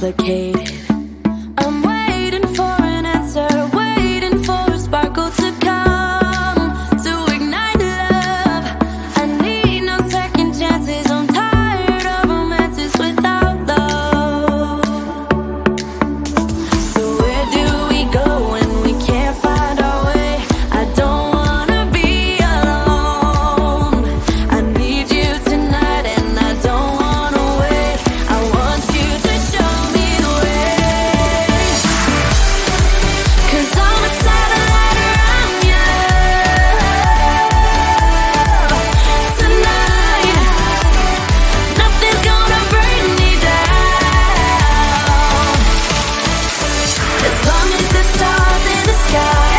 complicated. I'm waiting for an answer, waiting for a sparkle to come to ignite love. I need no second chances. I'm tired of romances without love. So where do we go when we can't find our way? I don't wanna be alone. I need you tonight and I don't wanna wait. I want you to show me the way. 'Cause I'm a satellite around you tonight. Nothing's gonna bring me down. As long as the stars in the sky,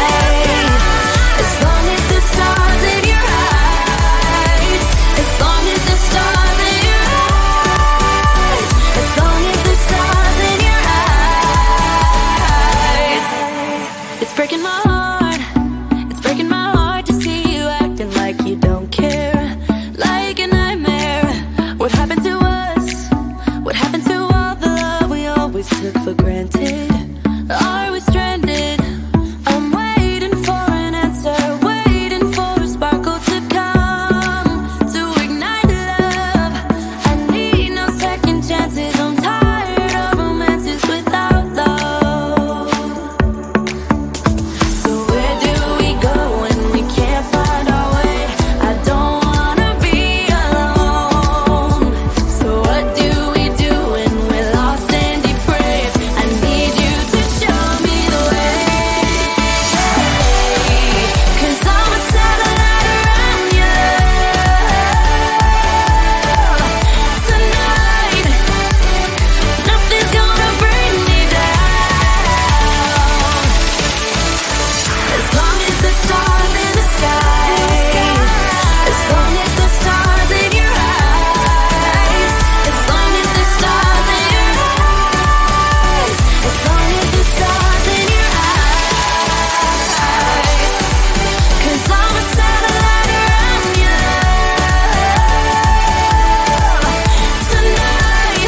as long as the stars in your eyes, as long as the stars in your eyes, as long as the stars in your eyes. It's breaking my heart, it's breaking my heart to see you acting like you don't care, like a nightmare. What happened to us? What happened to all the love we always took for granted? Are we stranded? I'm waiting for an answer, waiting for a sparkle to come to ignite love. I need no second chances. I'm tired of romances without love. So where do we go when we can't find our way? I don't wanna be alone. So what do we do when we're lost and depraved? I need you to show me the way. 'Cause I'm a satellite around you tonight. Nothing's gonna bring me down. As long as the stars in the sky, as long as the stars in your eyes, as long as the stars in your eyes, as long as the stars in your eyes. 'Cause I'm a satellite around you tonight.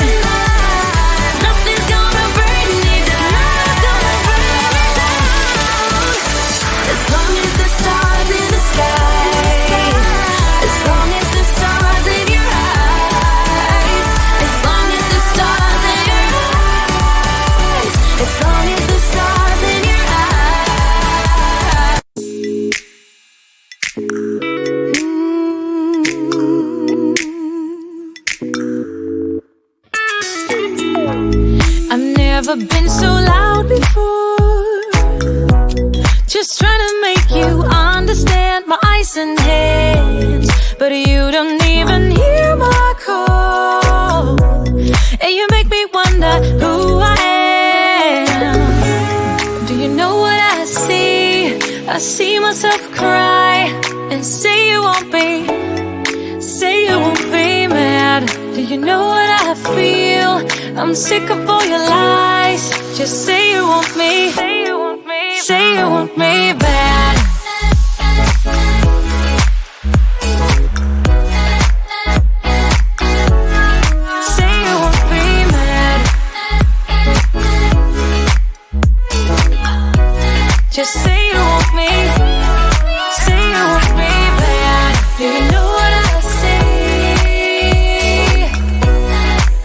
Nothing's gonna bring me down. As long as the stars in the sky, as long as the stars in your eyes, as long as the stars in your eyes, as long as the stars in your eyes. I've never been so loud before. Just trying to make you understand my eyes and hands, but you don't even hear my call. And you make me wonder who I am. Do you know what I see? I see myself cry and say you won't be, say you won't be mad. Do you know what I feel? I'm sick of all your lies. Just say you want me, say you want me, say you want me bad. Say you won't be mad. Just say you want me, say you want me bad. Do you know what I see?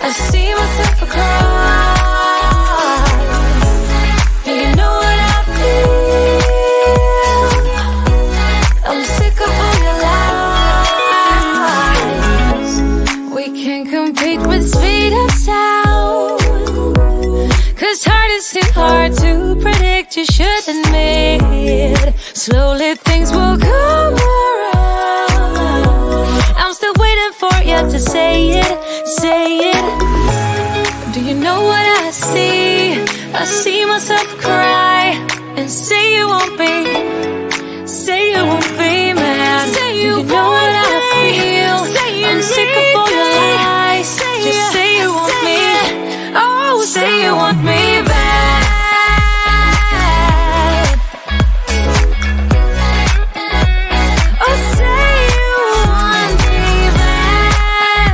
I see myself across. Do you know what I feel? I'm sick of all your lies. We can't compete with speed and sound, 'cause heart is too hard to predict. You should admit, slowly things will come around. I'm still waiting for you to say it, say it. Do you know what I see? I see myself cry and say you won't be, say you won't be mad. Say you know what I feel? I'm sick of all your lies. Just say you want me. Oh, say you want me bad. Oh, say you want me bad.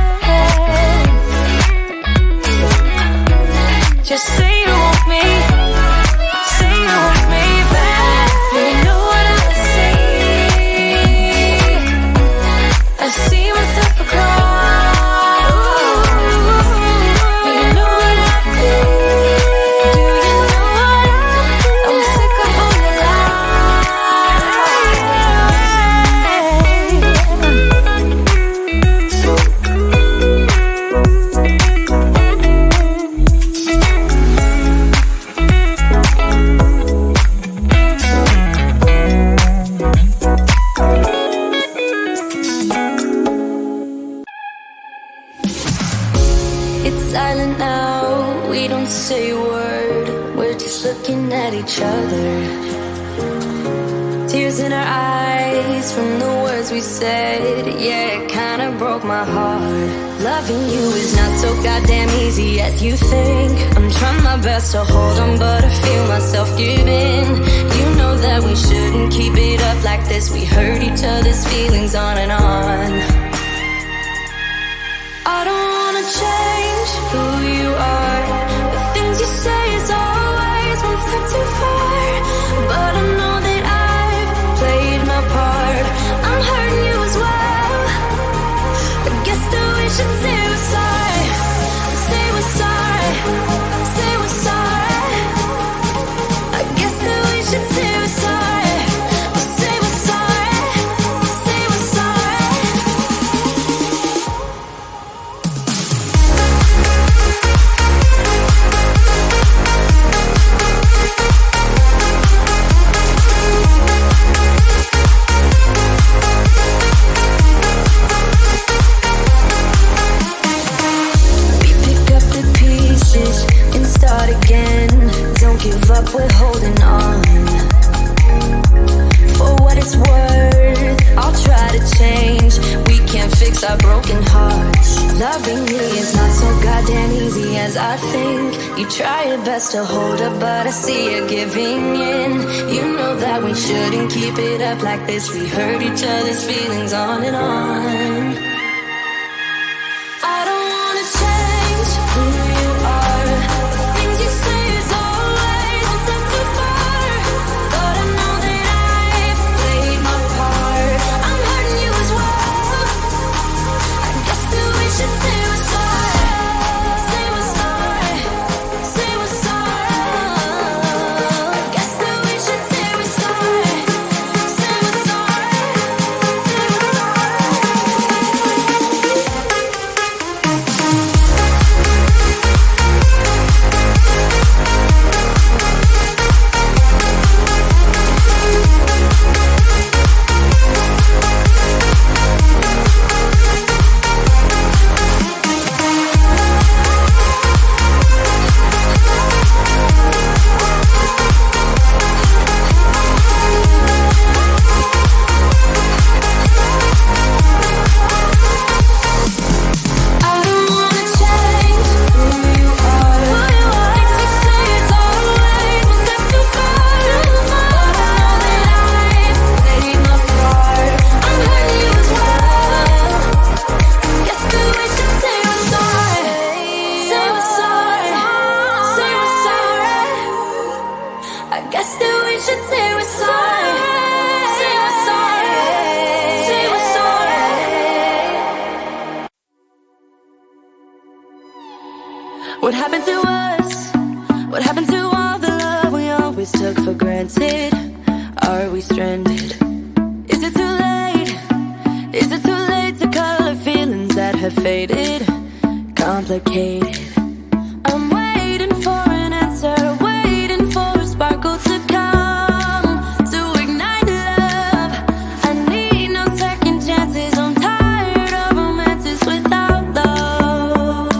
each other. Tears in our eyes from the words we said. Yeah, it kinda broke my heart. Loving you is not so goddamn easy as you think. I'm trying my best to hold on, but I feel myself giving. You know that we shouldn't keep it up like this. We hurt each other's feelings on and on. I don't wanna change who you are. The things you say is always one step too far. But I know that I've played my part. I'm hurting you as well. I guess that we should say we're sorry. Say we're sorry. Say we're sorry. I guess that we should say we're sorry. Say we're sorry. Say we're sorry. And start again. Don't give up, we're holding on. For what it's worth, I'll try to change. We can't fix our broken hearts. Loving me is not so goddamn easy as I think. You try your best to hold up, but I see you giving in. You know that we shouldn't keep it up like this. We hurt each other's feelings on and on. I don't wanna change who you are. The things you say is always one step too far. But I know that I've played my part. I'm hurting you as well. I guess that we should say we're sorry. Say we're sorry. Say we're sorry. I guess that we should say we're sorry. Say we're sorry. Say we're What happened to us? What happened to all the love we always took for granted? Are we stranded? Is it too late? Is it too late to color feelings that have faded? Complicated. I'm waiting for an answer, waiting for a sparkle to come to ignite love. I need no second chances. I'm tired of romances without love.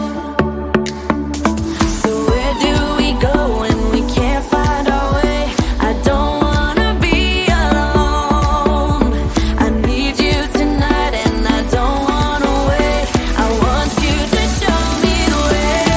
So where do we go when we can't find our way? I don't wanna be alone. I need you tonight and I don't wanna wait. I want you to show me the way.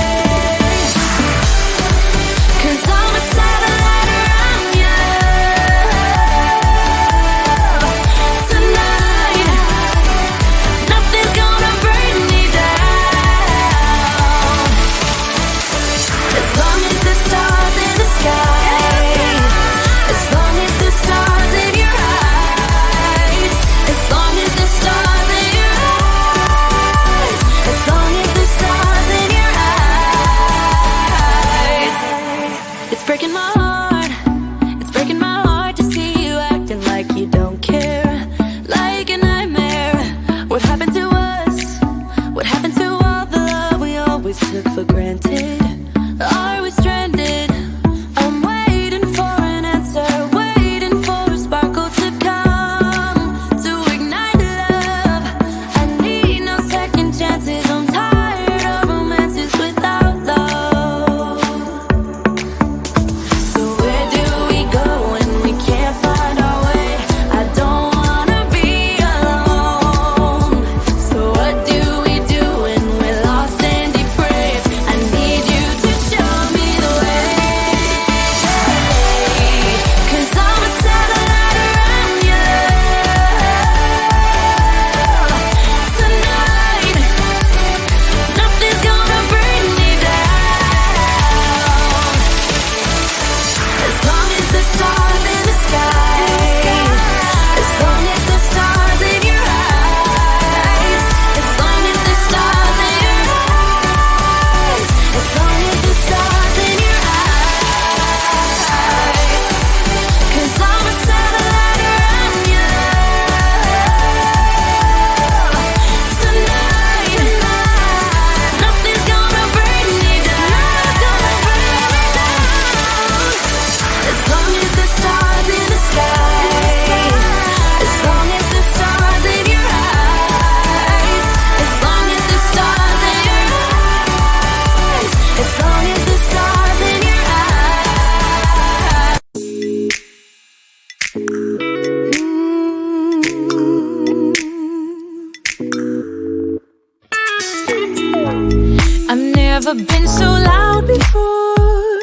never been so loud before.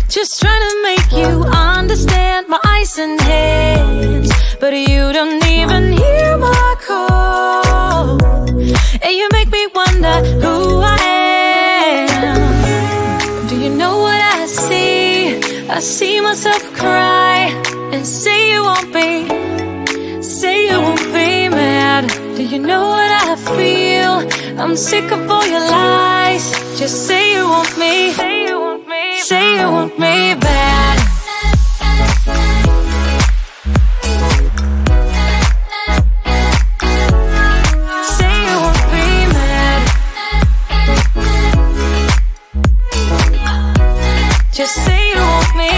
Just trying to make you understand my ice and hands, but you don't even hear my call. And you make me wonder who I am. Do you know what I see? I see myself cry and say you won't be mad. Do you know what I feel? I'm sick of all your lies. Just say you want me. Say you want me. Say you want me bad. Say you won't be mad. Just say you want me.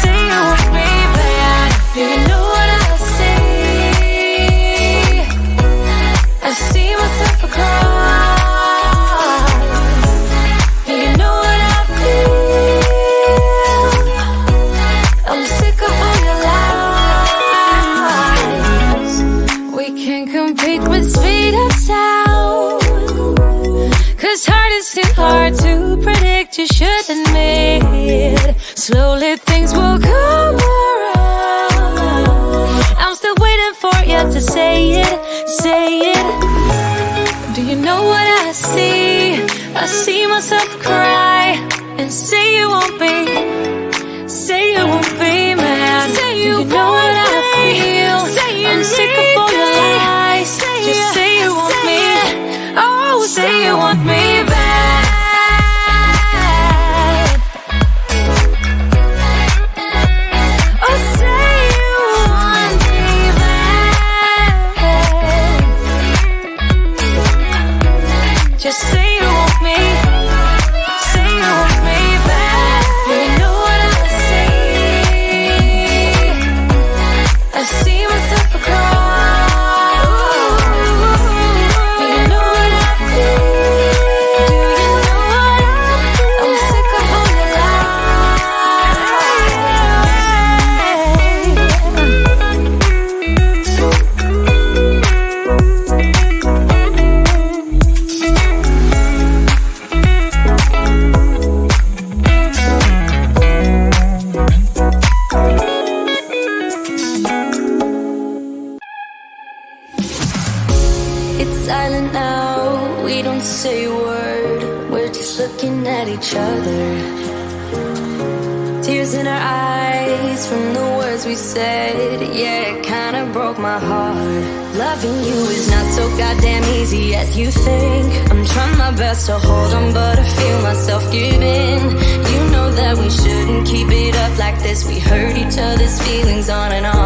Say you want me bad. Do you know what I see? I see myself across. Do you know what I feel? I'm sick of all your lies. We can't compete with speed of sound, 'cause heart is too hard to predict. You should admit, slowly things will come around. I'm still waiting for you to say it, say it. Do you know what I see? I see myself cry and say you won't be mad. Say you know what I feel? I'm sick of all your lies. Just say you want me. Oh, say you want me back. Oh, say you want me back. Just say you want me. Say you want me back. You know what I see? I see myself across. Do you know what I feel? Do you know what I feel? I'm sick of all your It's silent now, we don't say a word. We're just looking at each other. Tears in our eyes from the words we said. Yeah, it kinda broke my heart. Loving you is not so goddamn easy as you think. I'm trying my best to hold on, but I feel myself giving. You know that we shouldn't keep it up like this. We hurt each other's feelings on and on.